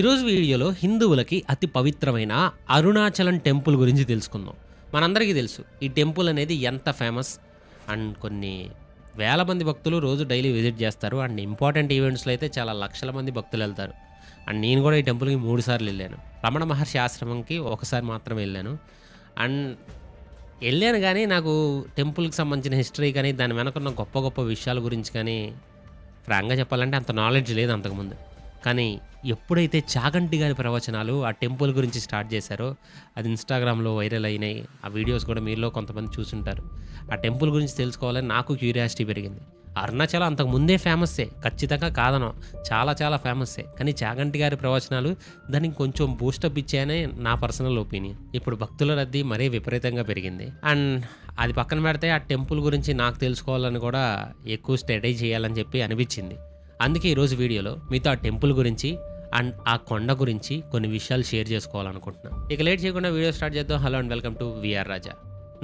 ఈరోజు వీడియోలో హిందువులకి అతి పవిత్రమైన అరుణాచలం టెంపుల్ గురించి తెలుసుకుందాం. మనందరికీ తెలుసు ఈ టెంపుల్ అనేది ఎంత ఫేమస్ అండ్ కొన్ని వేల మంది భక్తులు రోజు డైలీ విజిట్ చేస్తారు. అండ్ ఇంపార్టెంట్ ఈవెంట్స్లో అయితే చాలా లక్షల మంది భక్తులు వెళ్తారు. అండ్ నేను కూడా ఈ టెంపుల్కి 3 సార్లు వెళ్ళాను. రమణ మహర్షి ఆశ్రమంకి ఒకసారి మాత్రమే వెళ్ళాను. అండ్ వెళ్ళాను కానీ నాకు టెంపుల్కి సంబంధించిన హిస్టరీ కానీ దాని వెనకున్న గొప్ప గొప్ప విషయాల గురించి కానీ ఫ్రాంక్గా చెప్పాలంటే అంత నాలెడ్జ్ లేదు అంతకుముందు. కానీ ఎప్పుడైతే చాగంటి గారి ప్రవచనాలు ఆ టెంపుల్ గురించి స్టార్ట్ చేశారో అది ఇన్స్టాగ్రామ్లో వైరల్ అయినాయి. ఆ వీడియోస్ కూడా మీలో కొంతమంది చూసుంటారు. ఆ టెంపుల్ గురించి తెలుసుకోవాలని నాకు క్యూరియాసిటీ పెరిగింది. అరుణాచలం అంతకు ముందే ఫేమస్సే, ఖచ్చితంగా కాదనం, చాలా చాలా ఫేమస్సే. కానీ చాగంటి గారి ప్రవచనాలు దానికి కొంచెం బూస్టప్ ఇచ్చాయనే నా పర్సనల్ ఒపీనియన్. ఇప్పుడు భక్తుల రద్దీ మరీ విపరీతంగా పెరిగింది. అండ్ అది పక్కన పెడితే ఆ టెంపుల్ గురించి నాకు తెలుసుకోవాలని కూడా ఎక్కువ స్టడీ చేయాలని చెప్పి అనిపించింది. అందుకే ఈరోజు వీడియోలో మీతో ఆ టెంపుల్ గురించి అండ్ ఆ కొండ గురించి కొన్ని విషయాలు షేర్ చేసుకోవాలనుకుంటున్నాను. ఇక లేట్ చేయకుండా వీడియో స్టార్ట్ చేద్దాం. Hello and welcome to VR Raja.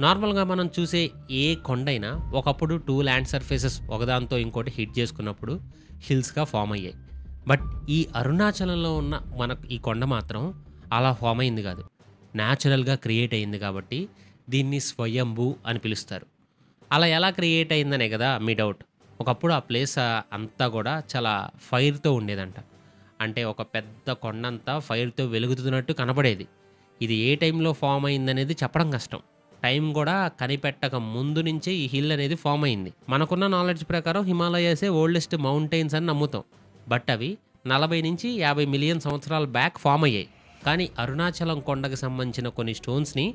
నార్మల్గా మనం చూసే ఏ కొండైనా ఒకప్పుడు 2 ల్యాండ్ సర్ఫేసెస్ ఒకదాంతో ఇంకోటి హిట్ చేసుకున్నప్పుడు హిల్స్గా ఫామ్ అయ్యాయి. బట్ ఈ అరుణాచలంలో ఉన్న మనకు ఈ కొండ మాత్రం అలా ఫామ్ అయింది కాదు, న్యాచురల్గా క్రియేట్ అయింది. కాబట్టి దీన్ని స్వయంభూ అని పిలుస్తారు. అలా ఎలా క్రియేట్ అయిందనే కదా మీ డౌట్. ఒకప్పుడు ఆ ప్లేస్ అంతా కూడా చాలా ఫైర్తో ఉండేదంట. అంటే ఒక పెద్ద కొండంతా ఫైర్తో వెలుగుతున్నట్టు కనపడేది. ఇది ఏ టైంలో ఫామ్ అయిందనేది చెప్పడం కష్టం. టైం కూడా కనిపెట్టక ముందు నుంచే ఈ హిల్ అనేది ఫామ్ అయింది. మనకున్న నాలెడ్జ్ ప్రకారం హిమాలయాసే ఓల్డెస్ట్ మౌంటైన్స్ అని నమ్ముతాం. బట్ అవి 40 నుంచి 50 మిలియన్ సంవత్సరాల బ్యాక్ ఫామ్ అయ్యాయి. కానీ అరుణాచలం కొండకు సంబంధించిన కొన్ని స్టోన్స్ని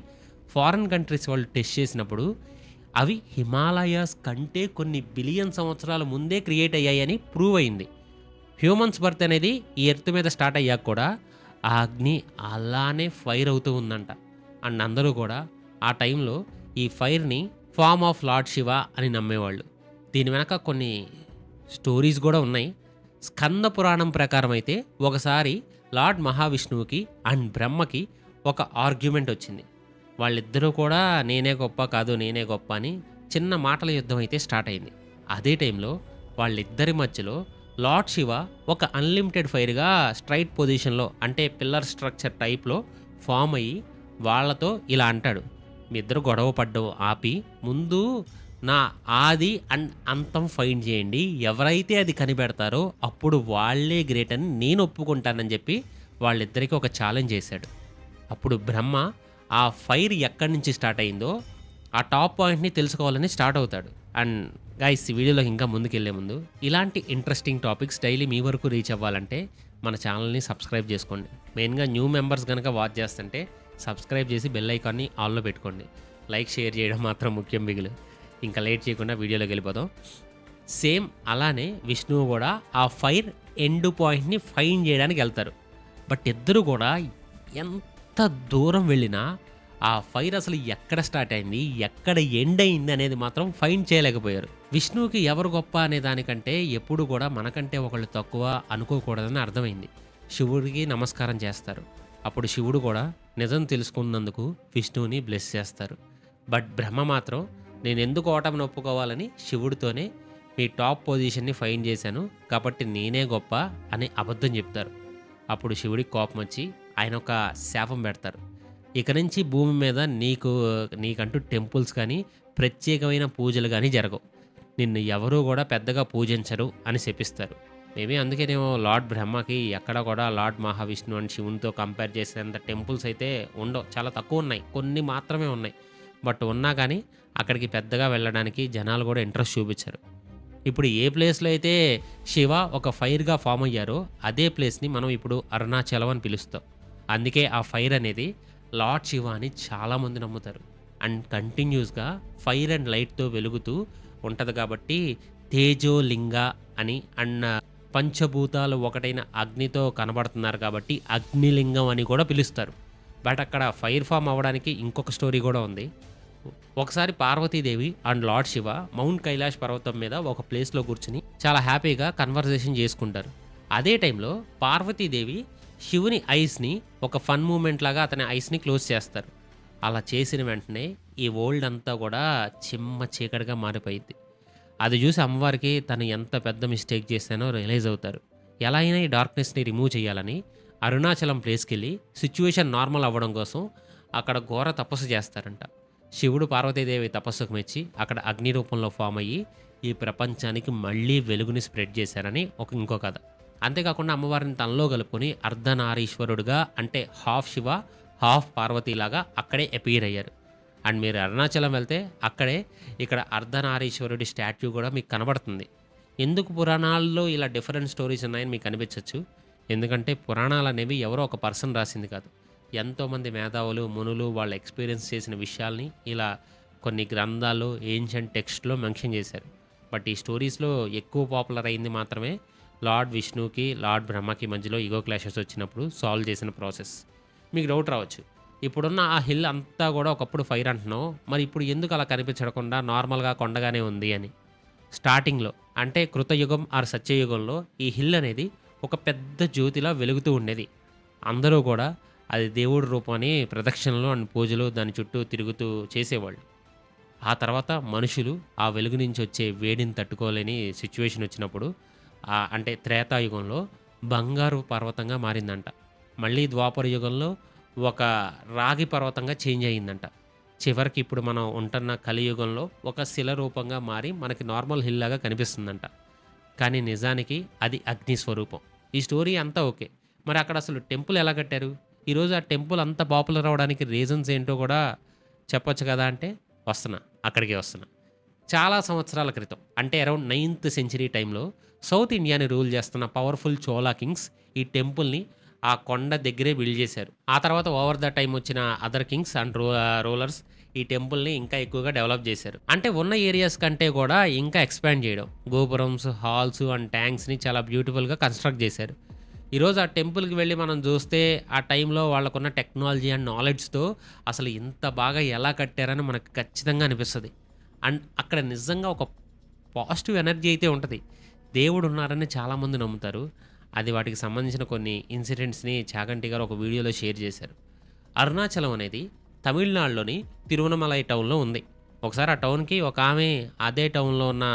ఫారిన్ కంట్రీస్ వాళ్ళు టెస్ట్ చేసినప్పుడు అవి హిమాలయాస్ కంటే కొన్ని బిలియన్ సంవత్సరాల ముందే క్రియేట్ అయ్యాయని ప్రూవ్ అయింది. హ్యూమన్స్ బర్త్ అనేది ఈ ఎర్త్ మీద స్టార్ట్ అయ్యాక కూడా ఆ అగ్ని అలానే ఫైర్ అవుతూ ఉందంట. అండ్ అందరూ కూడా ఆ టైంలో ఈ ఫైర్ని ఫార్మ్ ఆఫ్ లార్డ్ శివ అని నమ్మేవాళ్ళు. దీని వెనక కొన్ని స్టోరీస్ కూడా ఉన్నాయి. స్కంద పురాణం ప్రకారం అయితే ఒకసారి లార్డ్ మహావిష్ణువుకి అండ్ బ్రహ్మకి ఒక ఆర్గ్యుమెంట్ వచ్చింది. వాళ్ళిద్దరూ కూడా నేనే గొప్ప కాదు నేనే గొప్ప అని చిన్న మాటల యుద్ధం అయితే స్టార్ట్ అయింది. అదే టైంలో వాళ్ళిద్దరి మధ్యలో లార్డ్ శివ ఒక అన్లిమిటెడ్ ఫైర్గా స్ట్రైట్ పొజిషన్లో అంటే పిల్లర్ స్ట్రక్చర్ టైప్లో ఫామ్ అయ్యి వాళ్ళతో ఇలా అంటాడు, మీ ఇద్దరు గొడవ పడ్డం ఆపి ముందు నా ఆది అండ్ అంతం ఫైండ్ చేయండి, ఎవరైతే అది కనిపెడతారో అప్పుడు వాళ్ళే గ్రేట్ అని నేను ఒప్పుకుంటానని చెప్పి వాళ్ళిద్దరికీ ఒక ఛాలెంజ్ చేశాడు. అప్పుడు బ్రహ్మ ఆ ఫైర్ ఎక్కడి నుంచి స్టార్ట్ అయిందో ఆ టాప్ పాయింట్ని తెలుసుకోవాలని స్టార్ట్ అవుతాడు. అండ్ గైస్, ఈ వీడియోలోకి ఇంకా ముందుకెళ్లే ముందు ఇలాంటి ఇంట్రెస్టింగ్ టాపిక్స్ డైలీ మీ వరకు రీచ్ అవ్వాలంటే మన ఛానల్ని సబ్స్క్రైబ్ చేసుకోండి. మెయిన్గా న్యూ మెంబర్స్ కనుక వాచ్ చేస్తుంటే సబ్స్క్రైబ్ చేసి బెల్ ఐకాన్ని ఆల్లో పెట్టుకోండి. లైక్ షేర్ చేయడం మాత్రం ముఖ్యం మిగులు. ఇంకా లేట్ చేయకుండా వీడియోలోకి వెళ్ళిపోదాం. సేమ్ అలానే విష్ణువు కూడా ఆ ఫైర్ ఎండ్ పాయింట్ని ఫైండ్ చేయడానికి వెళ్తారు. బట్ ఇద్దరు కూడా ఎంత దూరం వెళ్ళినా ఆ ఫైర్ అసలు ఎక్కడ స్టార్ట్ అయింది ఎక్కడ ఎండ్ అయింది అనేది మాత్రం ఫైండ్ చేయలేకపోయారు. విష్ణువుకి ఎవరు గొప్ప అనే దానికంటే ఎప్పుడు కూడా మనకంటే ఒకళ్ళు తక్కువ అనుకోకూడదని అర్థమైంది. శివుడికి నమస్కారం చేస్తారు. అప్పుడు శివుడు కూడా నిజం తెలుసుకున్నందుకు విష్ణువుని బ్లెస్ చేస్తారు. బట్ బ్రహ్మ మాత్రం నేను ఎందుకు ఓటమిని ఒప్పుకోవాలని శివుడితోనే మీ టాప్ పొజిషన్ని ఫైండ్ చేశాను కాబట్టి నేనే గొప్ప అని అబద్ధం చెప్తారు. అప్పుడు శివుడికి కోపం వచ్చి ఆయన ఒక శాపం పెడతారు. ఇక నుంచి భూమి మీద నీకంటూ టెంపుల్స్ కానీ ప్రత్యేకమైన పూజలు కానీ జరగవు, నిన్ను ఎవరూ కూడా పెద్దగా పూజించరు అని శపిస్తారు. మేబీ అందుకేనేమో లార్డ్ బ్రహ్మకి ఎక్కడ కూడా లార్డ్ మహావిష్ణు అండ్ శివునితో కంపేర్ చేసేంత టెంపుల్స్ అయితే ఉండవు, చాలా తక్కువ ఉన్నాయి, కొన్ని మాత్రమే ఉన్నాయి. బట్ ఉన్నా కానీ అక్కడికి పెద్దగా వెళ్ళడానికి జనాలు కూడా ఇంట్రెస్ట్ చూపించారు. ఇప్పుడు ఏ ప్లేస్లో అయితే శివ ఒక ఫైర్గా ఫామ్ అయ్యారో అదే ప్లేస్ని మనం ఇప్పుడు అరుణాచలం అని పిలుస్తాం. అందుకే ఆ ఫైర్ అనేది లార్డ్ శివ అని చాలామంది నమ్ముతారు. అండ్ కంటిన్యూస్గా ఫైర్ అండ్ లైట్తో వెలుగుతూ ఉంటుంది కాబట్టి తేజోలింగ అని అండ్ పంచభూతాలు ఒకటైన అగ్నితో కనబడుతున్నారు కాబట్టి అగ్నిలింగం అని కూడా పిలుస్తారు. బట్ అక్కడ ఫైర్ ఫామ్ అవ్వడానికి ఇంకొక స్టోరీ కూడా ఉంది. ఒకసారి Parvatidevi and lord Shiva mount Kailash పర్వతం మీద ఒక ప్లేస్లో కూర్చుని చాలా హ్యాపీగా కన్వర్జేషన్ చేసుకుంటారు. అదే టైంలో పార్వతీదేవి శివుని ఐస్ని ఒక ఫన్ మూమెంట్ లాగా అతని ఐస్ని క్లోజ్ చేస్తారు. అలా చేసిన వెంటనే ఈ వరల్డ్ అంతా కూడా చిమ్మ చీకటిగా మారిపోయింది. అది చూసి అమ్మవారికి తను ఎంత పెద్ద మిస్టేక్ చేశానో రియలైజ్ అవుతారు. ఎలా అయినా ఈ డార్క్నెస్ని రిమూవ్ చేయాలని అరుణాచలం ప్లేస్‌కెళ్ళి సిట్యుయేషన్ నార్మల్ అవ్వడం కోసం అక్కడ ఘోర తపస్సు చేస్తారంట. శివుడు పార్వతీదేవి తపస్సుకు మెచ్చి అక్కడ అగ్ని రూపంలో ఫామ్ అయ్యి ఈ ప్రపంచానికి మళ్ళీ వెలుగుని స్ప్రెడ్ చేశారని ఇంకో కథ. అంతేకాకుండా అమ్మవారిని తనలో కలుపుకొని అర్ధనారీశ్వరుడుగా అంటే హాఫ్ శివ, హాఫ్ పార్వతీలాగా అక్కడే అపియర్ అయ్యారు. అండ్ మీరు అరుణాచలం వెళ్తే అక్కడే ఇక్కడ అర్ధనారీశ్వరుడి స్టాట్యూ కూడా మీకు కనబడుతుంది. ఎందుకు పురాణాల్లో ఇలా డిఫరెంట్ స్టోరీస్ ఉన్నాయని మీకు అనిపించవచ్చు. ఎందుకంటే పురాణాలు అనేవి ఎవరో ఒక పర్సన్ రాసింది కాదు. ఎంతోమంది మేధావులు, మునులు వాళ్ళ ఎక్స్పీరియన్స్ చేసిన విషయాల్ని ఇలా కొన్ని గ్రంథాలు, ఏన్షియంట్ టెక్స్ట్‌లో మెన్షన్ చేశారు. బట్ ఈ స్టోరీస్‌లో ఎక్కువ పాపులర్ అయింది మాత్రమే లార్డ్ విష్ణుకి, లార్డ్ బ్రహ్మకి మధ్యలో ఈగో క్లాషెస్ వచ్చినప్పుడు సాల్వ్ చేసిన ప్రాసెస్. మీకు డౌట్ రావచ్చు, ఇప్పుడున్న ఆ హిల్ అంతా కూడా ఒకప్పుడు ఫైర్ అంటున్నావు, మరి ఇప్పుడు ఎందుకు అలా కనిపించకుండా నార్మల్‌గా కొండగానే ఉంది అని. స్టార్టింగ్‌లో అంటే కృతయుగం ఆర్ సత్యయుగంలో ఈ హిల్ అనేది ఒక పెద్ద జ్యోతిలా వెలుగుతూ ఉండేది. అందరూ కూడా అది దేవుడి రూపమని ప్రదక్షిణలు అండ్ పూజలు దాని చుట్టూ తిరుగుతూ చేసేవాళ్ళు. ఆ తర్వాత మనుషులు ఆ వెలుగు నుంచి వచ్చే వేడిని తట్టుకోలేని సిచ్యువేషన్ వచ్చినప్పుడు అంటే త్రేతాయుగంలో బంగారు పర్వతంగా మారిందంట. మళ్ళీ ద్వాపర యుగంలో ఒక రాగి పర్వతంగా చేంజ్ అయ్యిందంట. చివరికి ఇప్పుడు మనం ఉంటున్న కలియుగంలో ఒక శిల రూపంగా మారి మనకి నార్మల్ హిల్ లాగా కనిపిస్తుందంట. కానీ నిజానికి అది అగ్ని స్వరూపం. ఈ స్టోరీ అంతా ఓకే. మరి అక్కడ అసలు టెంపుల్ ఎలా కట్టారు? ఈరోజు ఆ టెంపుల్ అంత పాపులర్ అవ్వడానికి రీజన్స్ ఏంటో కూడా చెప్పొచ్చు కదా అంటే అక్కడికే వస్తున్నా. చాలా సంవత్సరాల క్రితం అంటే అరౌండ్ 9th సెంచరీ టైంలో సౌత్ ఇండియాని రూల్ చేస్తున్న పవర్ఫుల్ చోళా కింగ్స్ ఈ టెంపుల్ని ఆ కొండ దగ్గరే బిల్డ్ చేశారు. ఆ తర్వాత ఓవర్ ద టైం వచ్చిన అదర్ కింగ్స్ అండ్ రూలర్స్ ఈ టెంపుల్ని ఇంకా ఎక్కువగా డెవలప్ చేశారు. అంటే ఉన్న ఏరియాస్ కంటే కూడా ఇంకా ఎక్స్పాండ్ చేయడం, గోపురమ్స్, హాల్స్ అండ్ ట్యాంక్స్ని చాలా బ్యూటిఫుల్గా కన్స్ట్రక్ట్ చేశారు. ఈరోజు ఆ టెంపుల్కి వెళ్ళి మనం చూస్తే ఆ టైంలో వాళ్ళకున్న టెక్నాలజీ అండ్ నాలెడ్జ్తో అసలు ఇంత బాగా ఎలా కట్టారని మనకు ఖచ్చితంగా అనిపిస్తుంది. అండ్ అక్కడ నిజంగా ఒక పాజిటివ్ ఎనర్జీ అయితే ఉంటుంది. దేవుడు ఉన్నారని చాలామంది నమ్ముతారు. అది వాటికి సంబంధించిన కొన్ని ఇన్సిడెంట్స్ని చాగంటి గారు ఒక వీడియోలో షేర్ చేశారు. అరుణాచలం అనేది తమిళనాడులోని తిరువనమలై టౌన్లో ఉంది. ఒకసారి ఆ టౌన్కి ఒక ఆమె అదే టౌన్లో ఉన్న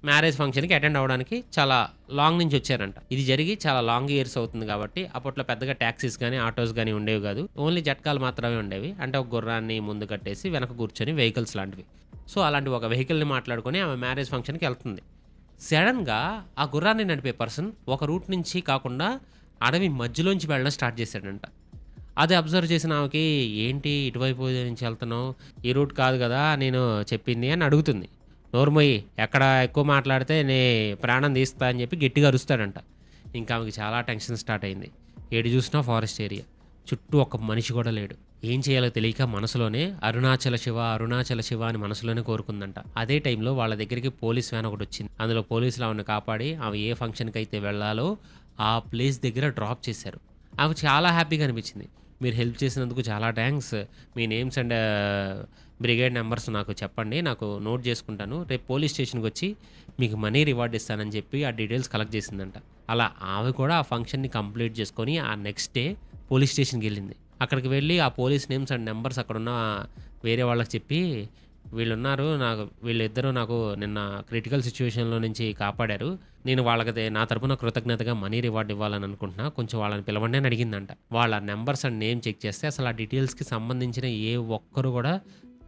మ్యారేజ్ ఫంక్షన్కి అటెండ్ అవ్వడానికి చాలా లాంగ్ నుంచి వచ్చారంట. ఇది జరిగి చాలా లాంగ్ ఇయర్స్ అవుతుంది కాబట్టి అప్పట్లో పెద్దగా ట్యాక్సీస్ కానీ ఆటోస్ కానీ ఉండేవి కాదు. ఓన్లీ జట్కాలు మాత్రమే ఉండేవి. అంటే ఒక గుర్రాన్ని ముందు కట్టేసి వెనక కూర్చొని వెహికల్స్ లాంటివి. సో అలాంటి ఒక వెహికల్ని మాట్లాడుకొని ఆమె మ్యారేజ్ ఫంక్షన్కి వెళ్తుంది. సడన్గా ఆ గుర్రాన్ని నడిపే పర్సన్ ఒక రూట్ నుంచి కాకుండా అడవి మధ్యలోంచి వెళ్ళడం స్టార్ట్ చేశాడంట. అది అబ్జర్వ్ చేసిన ఆమెకి, ఏంటి ఇటువైపు నుంచి వెళ్తున్నావు, ఈ రూట్ కాదు కదా నేను చెప్పింది అని అడుగుతుంది. నోర్మోయి, ఎక్కడ ఎక్కువ మాట్లాడితే నే ప్రాణం తీస్తా అని చెప్పి గట్టిగా అరుస్తాడంట. ఇంకా ఆమెకి చాలా టెన్షన్ స్టార్ట్ అయింది. ఏడు చూసినా ఫారెస్ట్ ఏరియా, చుట్టూ ఒక్క మనిషి కూడా లేడు. ఏం చేయాలో తెలియక మనసులోనే అరుణాచల శివ, అరుణాచల శివ అని మనసులోనే కోరుకుందంట. అదే టైంలో వాళ్ళ దగ్గరికి పోలీస్ వ్యాన్ ఒకటి వచ్చింది. అందులో పోలీసులు ఆమెను కాపాడి ఆమె ఏ ఫంక్షన్కి అయితే వెళ్ళాలో ఆ ప్లేస్ దగ్గర డ్రాప్ చేశారు. ఆమె చాలా హ్యాపీగా అనిపించింది. మీరు హెల్ప్ చేసినందుకు చాలా thanks. Me names and brigade numbers నాకు చెప్పండి, నాకు నోట్ చేసుకుంటాను. రేపు పోలీస్ స్టేషన్కి వచ్చి మీకు మనీ రివార్డ్ ఇస్తానని చెప్పి ఆ డీటెయిల్స్ కలెక్ట్ చేసిందంట. అలా ఆమె కూడా ఆ ఫంక్షన్ని కంప్లీట్ చేసుకొని ఆ నెక్స్ట్ డే పోలీస్ స్టేషన్కి వెళ్ళింది. అక్కడికి వెళ్ళి ఆ పోలీస్ నేమ్స్ అండ్ నెంబర్స్ అక్కడున్న వేరే వాళ్ళకి చెప్పి, వీళ్ళిద్దరూ నాకు నిన్న క్రిటికల్ సిచ్యువేషన్లో నుంచి కాపాడారు, నేను వాళ్ళకి నా తరపున కృతజ్ఞతగా మనీ రివార్డ్ ఇవ్వాలని అనుకుంటున్నా, కొంచెం వాళ్ళని పిలవండి అని అడిగిందంట. వాళ్ళ నెంబర్స్ అండ్ నేమ్ చెక్ చేస్తే అసలు ఆ డీటెయిల్స్కి సంబంధించిన ఏ ఒక్కరు కూడా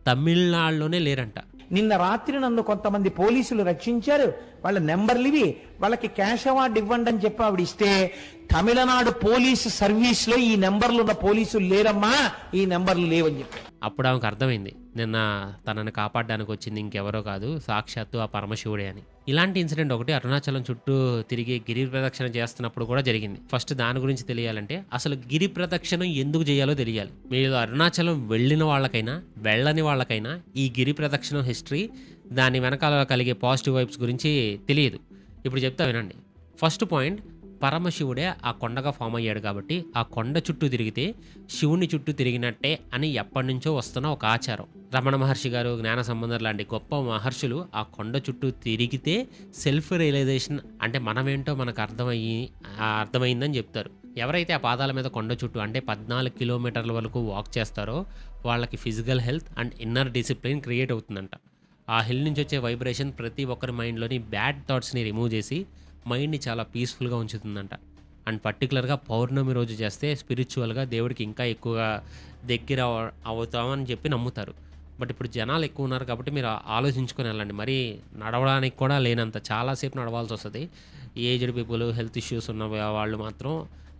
తమిళనాడులోనే లేరంట. నిన్న రాత్రి నన్ను కొంతమంది పోలీసులు రక్షించారు, వాళ్ళ నెంబర్లు ఇవి, వాళ్ళకి క్యాష్ అవార్డు ఇవ్వండి అని చెప్పి ఆవిడ ఇస్తే, తమిళనాడు పోలీసు సర్వీస్ లో ఈ నెంబర్లు ఉన్న పోలీసులు లేరమ్మా, ఈ నెంబర్లు లేవని చెప్పి. అప్పుడు ఆమెకు అర్థమైంది, నిన్న తనని కాపాడడానికి వచ్చింది ఇంకెవరో కాదు, సాక్షాత్తు ఆ పరమశివుడే అని. ఇలాంటి ఇన్సిడెంట్ ఒకటి అరుణాచలం చుట్టూ తిరిగి గిరి ప్రదక్షిణ చేస్తున్నప్పుడు కూడా జరిగింది. ఫస్ట్ దాని గురించి తెలియాలంటే అసలు గిరి ప్రదక్షిణ ఎందుకు చేయాలో తెలియాలి. మీరు అరుణాచలం వెళ్ళిన వాళ్ళకైనా వెళ్ళని వాళ్ళకైనా ఈ గిరి ప్రదక్షిణ హిస్టరీ, దాని వెనకాల కలిగే పాజిటివ్ వైబ్స్ గురించి తెలియదు. ఇప్పుడు చెప్తా వినండి. ఫస్ట్ పాయింట్, పరమశివుడే ఆ కొండగా ఫామ్ అయ్యాడు కాబట్టి ఆ కొండ చుట్టూ తిరిగితే శివుని చుట్టూ తిరిగినట్టే అని ఎప్పటి నుంచో వస్తున్న ఒక ఆచారం. రమణ మహర్షి గారు, జ్ఞాన సంబంధర్ లాంటి గొప్ప మహర్షులు ఆ కొండ చుట్టూ తిరిగితే సెల్ఫ్ రియలైజేషన్ అంటే మనమేంటో మనకు అర్థమైందని చెప్తారు. ఎవరైతే ఆ పాదాల మీద కొండ చుట్టూ అంటే 14 కిలోమీటర్ల వరకు వాక్ చేస్తారో వాళ్ళకి physical health and inner discipline create అవుతుందంట. ఆ హిల్ నుంచి వచ్చే వైబ్రేషన్ ప్రతి ఒక్కరి మైండ్లోని బ్యాడ్ థాట్స్ని రిమూవ్ చేసి మైండ్ని చాలా పీస్ఫుల్గా ఉంచుతుందంట. అండ్ పర్టికులర్గా పౌర్ణమి రోజు చేస్తే స్పిరిచువల్గా దేవుడికి ఇంకా ఎక్కువగా దగ్గర అవుతామని చెప్పి నమ్ముతారు. బట్ ఇప్పుడు జనాలు ఎక్కువ ఉన్నారు కాబట్టి మీరు ఆలోచించుకొని వెళ్ళండి. మరి నడవడానికి కూడా లేనంత చాలాసేపు నడవాల్సి వస్తుంది. ఏజ్డ్ పీపుల్, హెల్త్ ఇష్యూస్ ఉన్న వాళ్ళు మాత్రం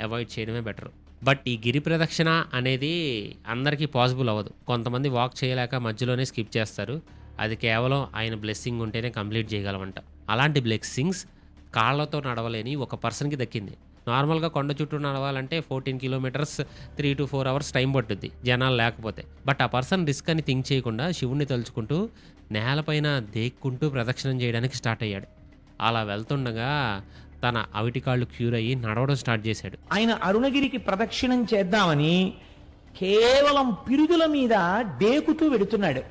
అవాయిడ్ చేయడమే బెటర్. బట్ ఈ గిరి ప్రదక్షిణ అనేది అందరికీ పాసిబుల్ అవ్వదు. కొంతమంది వాక్ చేయలేక మధ్యలోనే స్కిప్ చేస్తారు. అది కేవలం ఆయన బ్లెస్సింగ్ ఉంటేనే కంప్లీట్ చేయగలమంట. అలాంటి బ్లెస్సింగ్స్ కాళ్ళతో నడవలేని ఒక పర్సన్కి దక్కింది. నార్మల్గా కొండ చుట్టూ నడవాలంటే 14 కిలోమీటర్స్ 3 to 4 hours టైం పట్టుద్ది జనాలు లేకపోతే. బట్ ఆ పర్సన్ రిస్క్ అని థింక్ చేయకుండా శివుణ్ణి తలుచుకుంటూ నేలపైన దేక్కుంటూ ప్రదక్షిణం చేయడానికి స్టార్ట్ అయ్యాడు. అలా వెళ్తుండగా తన అవిటి కాళ్ళు క్యూర్ అయ్యి నడవడం స్టార్ట్ చేశాడు. ఆయన అరుణగిరికి ప్రదక్షిణం చేద్దామని కేవలం పిరుదుల మీద డేకుతూ వెడుతున్నాడు.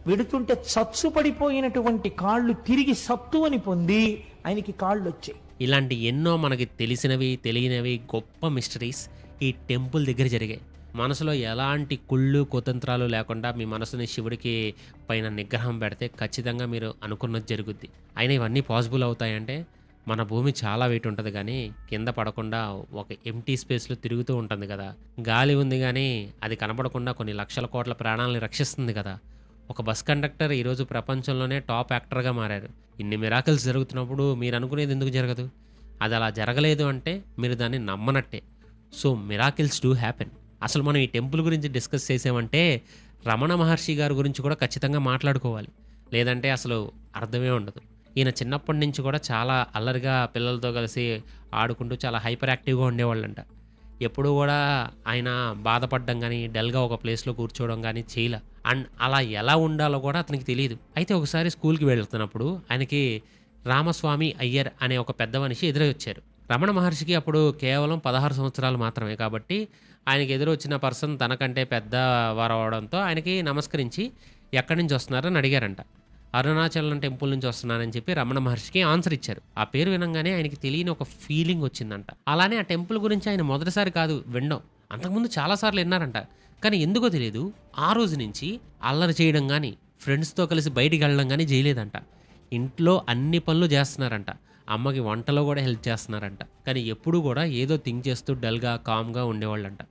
వెడుతుంటే చచ్చు పడిపోయినటువంటి కాళ్ళు తిరిగి సత్తువని పొంది ఆయనకి కాళ్ళు వచ్చాయి. ఇలాంటి ఎన్నో మనకి తెలిసినవి తెలియనివి గొప్ప మిస్టరీస్ ఈ టెంపుల్ దగ్గర జరిగాయి. మనసులో ఎలాంటి కుళ్ళు కుతంత్రాలు లేకుండా మీ మనసుని శివుడికి పైన నిగ్రహం పెడితే ఖచ్చితంగా మీరు అనుకున్నది జరుగుద్ది. అయినా ఇవన్నీ పాసిబుల్ అవుతాయంటే మన భూమి చాలా వెయిట్ ఉంటుంది, కానీ కింద పడకుండా ఒక ఎంటీ స్పేస్లో తిరుగుతూ ఉంటుంది కదా. గాలి ఉంది కానీ అది కనపడకుండా కొన్ని లక్షల కోట్ల ప్రాణాలని రక్షిస్తుంది కదా. ఒక బస్ కండక్టర్ ఈరోజు ప్రపంచంలోనే టాప్ యాక్టర్గా మారారు. ఇన్ని మిరాకిల్స్ జరుగుతున్నప్పుడు మీరు అనుకునేది ఎందుకు జరగదు? అది అలా జరగలేదు అంటే మీరు దాన్ని నమ్మనట్టే. So miracles do happen. అసలు మనం ఈ టెంపుల్ గురించి డిస్కస్ చేసామంటే రమణ మహర్షి గారి గురించి కూడా ఖచ్చితంగా మాట్లాడుకోవాలి, లేదంటే అసలు అర్థమే ఉండదు. ఈయన చిన్నప్పటి నుంచి కూడా చాలా అల్లరిగా పిల్లలతో కలిసి ఆడుకుంటూ చాలా హైపర్ యాక్టివ్గా ఉండేవాళ్ళంట. ఎప్పుడు కూడా ఆయన బాధపడడం కానీ డల్గా ఒక ప్లేస్లో కూర్చోవడం కానీ చేయలే. అండ్ అలా ఎలా ఉండాలో కూడా అతనికి తెలియదు. అయితే ఒకసారి స్కూల్కి వెళ్తున్నప్పుడు ఆయనకి రామస్వామి అయ్యర్ అనే ఒక పెద్ద మనిషి ఎదురొచ్చారు. రమణ మహర్షికి అప్పుడు కేవలం 16 సంవత్సరాలు మాత్రమే కాబట్టి ఆయనకి ఎదురొచ్చిన పర్సన్ తనకంటే పెద్ద వారు అవడంతో ఆయనకి నమస్కరించి ఎక్కడి నుంచి వస్తున్నారని అడిగారంట. అరుణాచలం టెంపుల్ నుంచి వస్తున్నానని చెప్పి రమణ మహర్షికి ఆన్సర్ ఇచ్చారు. ఆ పేరు వినంగానే ఆయనకి తెలియని ఒక ఫీలింగ్ వచ్చిందంట. అలానే ఆ టెంపుల్ గురించి ఆయన మొదటిసారి కాదు వినడం, అంతకుముందు చాలాసార్లు విన్నారంట. కానీ ఎందుకో తెలియదు ఆ రోజు నుంచి అల్లరి చేయడం కానీ ఫ్రెండ్స్తో కలిసి బయటికి వెళ్ళడం కానీ చేయలేదంట. ఇంట్లో అన్ని పనులు చేస్తున్నారంట. అమ్మకి వంటలో కూడా హెల్ప్ చేస్తున్నారంట. కానీ ఎప్పుడూ కూడా ఏదో థింక్ చేస్తూ డల్గా కామ్గా ఉండేవాళ్ళంట.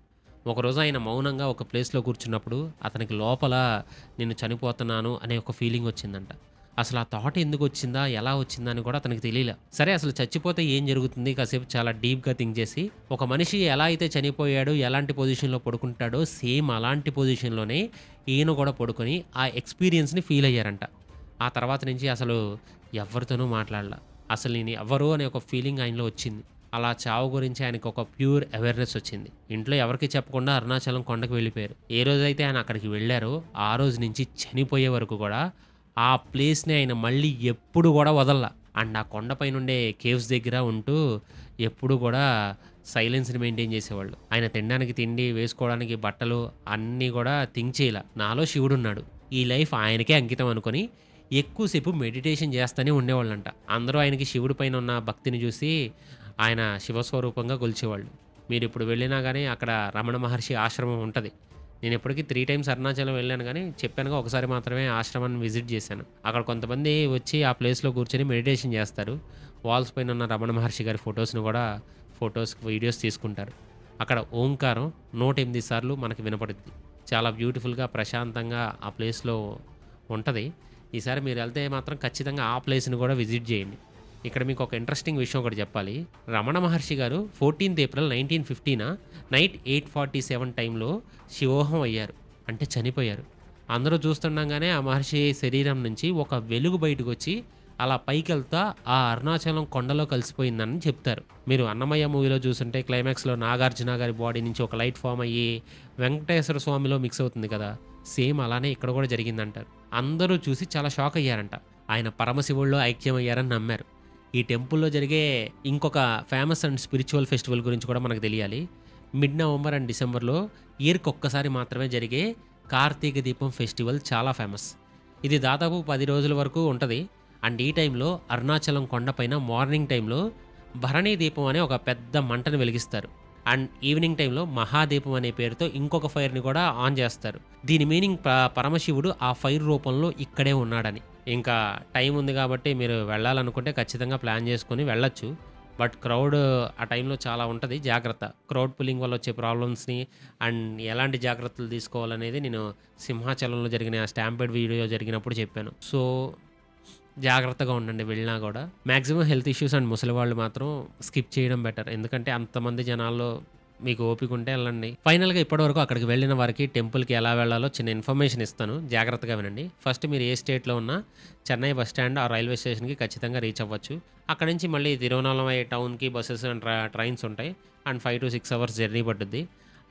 ఒకరోజు ఆయన మౌనంగా ఒక ప్లేస్లో కూర్చున్నప్పుడు అతనికి లోపల నేను చనిపోతున్నాను అనే ఒక ఫీలింగ్ వచ్చిందంట. అసలు ఆ థాట్ ఎందుకు వచ్చిందా, ఎలా వచ్చిందా అని కూడా అతనికి తెలియలే. సరే అసలు చచ్చిపోతే ఏం జరుగుతుంది, కాసేపు చాలా డీప్గా థింక్ చేసి ఒక మనిషి ఎలా అయితే చనిపోయాడో ఎలాంటి పొజిషన్లో పడుకుంటాడో సేమ్ అలాంటి పొజిషన్లోనే ఈయన కూడా పడుకొని ఆ ఎక్స్పీరియన్స్ని ఫీల్ అయ్యారంట. ఆ తర్వాత నుంచి అసలు ఎవరితోనూ మాట్లాడలా. అసలు నేను ఎవరు అనే ఒక ఫీలింగ్ ఆయనలో వచ్చింది. అలా చావు గురించి ఆయనకు ఒక ప్యూర్ అవేర్నెస్ వచ్చింది. ఇంట్లో ఎవరికి చెప్పకుండా అరుణాచలం కొండకు వెళ్ళిపోయారు. ఏ రోజైతే ఆయన అక్కడికి వెళ్ళారో ఆ రోజు నుంచి చనిపోయే వరకు కూడా ఆ ప్లేస్ని ఆయన మళ్ళీ ఎప్పుడు కూడా వదల్లా. అండ్ ఆ కొండపై నుండే కేవ్స్ దగ్గర ఉంటూ ఎప్పుడు కూడా సైలెన్స్ని మెయింటైన్ చేసేవాళ్ళు. ఆయన తినడానికి తిండి, వేసుకోవడానికి బట్టలు అన్నీ కూడా థింక్ చేయాల. నాలో శివుడు ఉన్నాడు, ఈ లైఫ్ ఆయనకే అంకితం అనుకొని ఎక్కువసేపు మెడిటేషన్ చేస్తూనే ఉండేవాళ్ళంట. అందరూ ఆయనకి శివుడి పైన ఉన్న భక్తిని చూసి ఆయన శివస్వరూపంగా కొలిచేవాళ్ళు. మీరు ఇప్పుడు వెళ్ళినా కానీ అక్కడ రమణ మహర్షి ఆశ్రమం ఉంటుంది. నేను ఇప్పటికీ 3 times అరుణాచలం వెళ్ళాను, కానీ చెప్పానుగా ఒకసారి మాత్రమే ఆశ్రమాన్ని విజిట్ చేశాను. అక్కడ కొంతమంది వచ్చి ఆ ప్లేస్లో కూర్చొని మెడిటేషన్ చేస్తారు. వాల్స్ పైన ఉన్న రమణ మహర్షి గారి ఫొటోస్ని కూడా వీడియోస్ తీసుకుంటారు. అక్కడ ఓంకారం 108 సార్లు మనకి వినపడుద్ది. చాలా బ్యూటిఫుల్గా ప్రశాంతంగా ఆ ప్లేస్లో ఉంటుంది. ఈసారి మీరు వెళ్తే మాత్రం ఖచ్చితంగా ఆ ప్లేస్ని కూడా విజిట్ చేయండి. ఇక్కడ మీకు ఒక ఇంట్రెస్టింగ్ విషయం ఒకటి చెప్పాలి. రమణ మహర్షి గారు 14th April 1950 నైట్ 8:47 టైంలో శివోహం అయ్యారు, అంటే చనిపోయారు. అందరూ చూస్తుండగానే ఆ మహర్షి శరీరం నుంచి ఒక వెలుగు బయటకు వచ్చి అలా పైకి వెళ్తా ఆ అరుణాచలం కొండలో కలిసిపోయిందని చెప్తారు. మీరు అన్నమయ్య మూవీలో చూస్తుంటే క్లైమాక్స్లో నాగార్జున గారి బాడీ నుంచి ఒక లైట్ ఫామ్ అయ్యి వెంకటేశ్వర స్వామిలో మిక్స్ అవుతుంది కదా, సేమ్ అలానే ఇక్కడ కూడా జరిగిందంటారు. అందరూ చూసి చాలా షాక్ అయ్యారంట. ఆయన పరమశివుల్లో ఐక్యమయ్యారని నమ్మారు. ఈ టెంపుల్లో జరిగే ఇంకొక ఫేమస్ అండ్ స్పిరిచువల్ ఫెస్టివల్ గురించి కూడా మనకు తెలియాలి. మిడ్-November అండ్ Decemberలో ఇయర్కి ఒక్కసారి మాత్రమే జరిగే కార్తీక దీపం ఫెస్టివల్ చాలా ఫేమస్. ఇది దాదాపు 10 రోజుల వరకు ఉంటుంది. అండ్ ఈ టైంలో అరుణాచలం కొండపైన మార్నింగ్ టైంలో భరణీ దీపం అనే ఒక పెద్ద మంటను వెలిగిస్తారు. అండ్ ఈవినింగ్ టైంలో మహాదీపం అనే పేరుతో ఇంకొక ఫైర్ని కూడా ఆన్ చేస్తారు. దీని మీనింగ్ పరమశివుడు ఆ ఫైర్ రూపంలో ఇక్కడే ఉన్నాడని. ఇంకా టైం ఉంది కాబట్టి మీరు వెళ్ళాలనుకుంటే ఖచ్చితంగా ప్లాన్ చేసుకొని వెళ్ళొచ్చు. బట్ క్రౌడ్ ఆ టైంలో చాలా ఉంటది. జాగ్రత్త. క్రౌడ్ పుల్లింగ్ వల్ల వచ్చే ప్రాబ్లమ్స్‌ని అండ్ ఎలాంటి జాగ్రత్తలు తీసుకోవాలనేది నేను సింహాచలంలో జరిగిన స్టాంపేడ్ వీడియో జరిగినప్పుడు చెప్పాను. సో, జాగ్రత్తగా ఉండండి వెళ్ళినా గూడా. మాక్సిమం హెల్త్ ఇష్యూస్ అండ్ ముసలివాళ్ళు మాత్రం స్కిప్ చేయడం బెటర్. ఎందుకంటే అంతమంది జనాల్లో మీకు ఓపిక ఉంటే ఎళ్ళండి. ఫైనల్‌గా ఇప్పటివరకు అక్కడికి వెళ్ళిన వారికి టెంపుల్‌కి ఎలా వెళ్ళాలో చిన్న ఇన్ఫర్మేషన్ ఇస్తాను. జాగ్రత్తగా వినండి. ఫస్ట్ మీరు ఏ స్టేట్‌లో ఉన్నా చెన్నై బస్ స్టాండ్ ఆ రైల్వే స్టేషన్‌కి ఖచ్చితంగా రీచ్ అవ్వచ్చు. అక్కడి నుంచి మళ్ళీ తిరువనామలై టౌన్‌కి బసెస్ అండ్ ట్రైన్స్ ఉంటాయి. అండ్ 5-6 అవర్స్ జర్నీ పట్టుద్ది.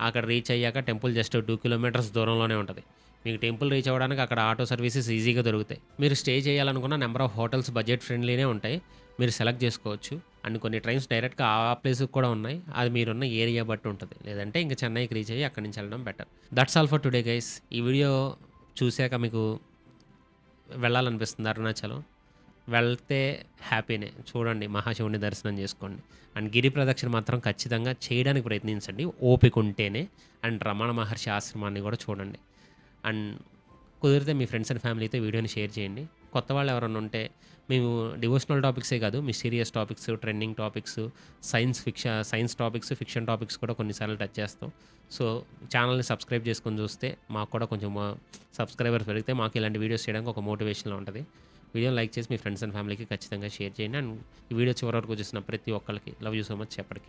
అక్కడ రీచ్ అయ్యాక టెంపుల్ జస్ట్ 2 కిలోమీటర్స్ దూరంలోనే ఉంటది. మీకు టెంపుల్ రీచ్ అవ్వడానికి అక్కడ ఆటో సర్వీసెస్ ఈజీగా దొరుకుతాయి. మీరు స్టే చేయాలనుకున్న నెంబర్ ఆఫ్ హోటల్స్ బడ్జెట్ ఫ్రెండ్లీనే ఉంటాయి. మీరు సెలెక్ట్ చేసుకోవచ్చు. అండ్ కొన్ని ట్రైన్స్ డైరెక్ట్‌గా ఆ ప్లేస్‌కి కూడా ఉన్నాయి. అది మీరున్న ఏరియా బట్టి ఉంటది. లేదంటే ఇంక చెన్నైకి రీచ్ అయ్యి అక్కడి నుంచి వెళ్ళడం better. That's all for today guys. ఈ వీడియో చూసాక మీకు వెళ్ళాలనిపిస్తుందా అరుణాచలం? వెళ్తే హ్యాపీనే. చూడండి మహాశివుడిని దర్శనం చేసుకోండి. అండ్ గిరి ప్రదక్షిణ మాత్రం ఖచ్చితంగా చేయడానికి ప్రయత్నించండి ఓపిక ఉంటేనే. అండ్ రమణ మహర్షి ఆశ్రమాన్ని కూడా చూడండి. అండ్ కుదిరితే మీ ఫ్రెండ్స్ అండ్ ఫ్యామిలీతో వీడియోని షేర్ చేయండి. కొత్త వాళ్ళు ఎవరైనా ఉంటే మేము డివోషనల్ టాపిక్సే కాదు, mysterious topics, trending topics, science topics, fiction topics కూడా కొన్నిసార్లు టచ్ చేస్తాం. సో, ఛానల్‌ని సబ్స్క్రైబ్ చేసుకొని చూస్తే మాకు కూడా కొంచెం సబ్స్క్రైబర్స్ పెరిగితే మాకు ఇలాంటి వీడియోస్ చేయడానికి ఒక మోటివేషన్‌లా ఉంటది. వీడియోని లైక్ చేసి మీ ఫ్రెండ్స్ అండ్ ఫ్యామిలీకి ఖచ్చితంగా షేర్ చేయండి. అండ్ ఈ వీడియో చివరి వరకు చూసిన ప్రతి ఒక్కళ్ళకి లవ్ యూ సో మచ్ ఎప్పటికి.